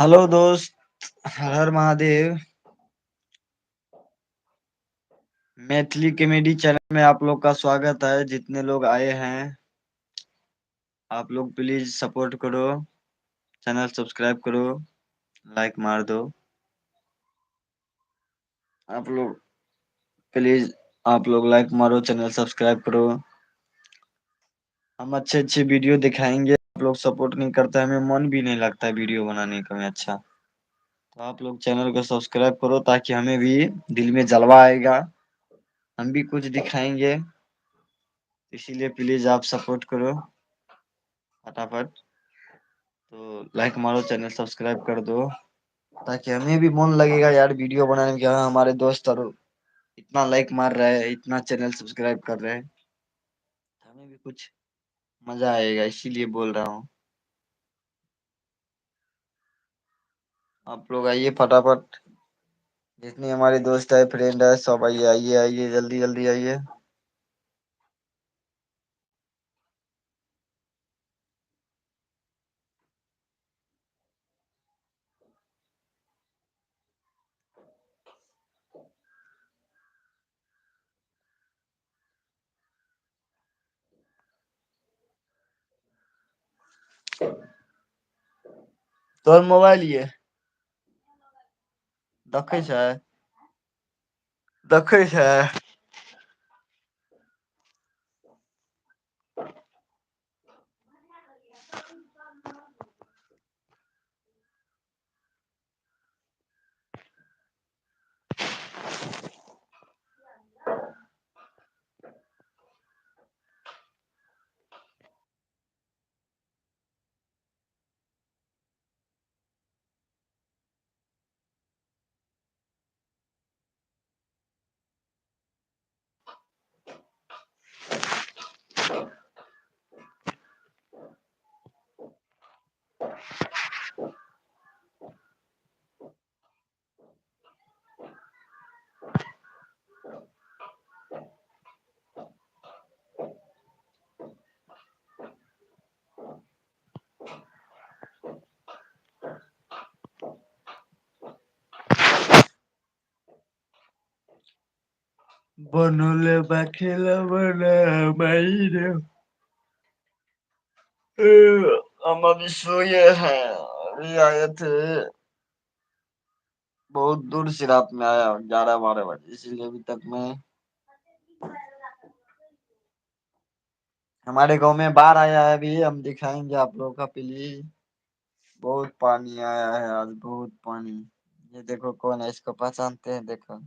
Hello दोस्त। हर हर Mahadev. Maithili comedy channel में आप लोग का स्वागत है। जितने लोग आए हैं आप लोग प्लीज सपोर्ट करो, चैनल सब्सक्राइब करो, लाइक मार दो। आप लोग प्लीज आप लोग लाइक मारो, चैनल सब्सक्राइब करो। हम अच्छे अच्छे वीडियो दिखाएंगे। आप लोग सपोर्ट नहीं करते, हमें मन भी नहीं लगता है वीडियो बनाने का में अच्छा। तो आप लोग चैनल को सब्सक्राइब करो ताकि हमें भी दिल में जलवा आएगा, हम भी कुछ दिखाएंगे। इसीलिए प्लीज आप सपोर्ट करो फटाफट। तो लाइक मारो, चैनल सब्सक्राइब कर दो ताकि हमें भी मन लगेगा यार वीडियो बनाने में कि हाँ हमारे दोस्त और इतना लाइक मार रहे हैं, इतना चैनल सब्सक्राइब कर रहे हैं, हमें भी कुछ मजा आएगा, इसीलिए बोल रहा हूँ। आप लोग आइए फटाफट, जितने हमारे दोस्त है फ्रेंड है सब आइए आइए आइए, जल्दी जल्दी आइए। तोर मोबाइल ये देखै छै, देखै छै। बनले बा खेला बना हमारी रे। हम अभी सोए हैं, अभी आए थे बहुत दूर से, रात में आया 11-12 बजे, इसीलिए अभी तक मैं। हमारे गांव में बाढ़ आया है, अभी हम दिखाएंगे आप लोगों का प्लीज। बहुत पानी आया है आज, बहुत पानी। ये देखो कौन है, इसको पहचानते हैं? देखो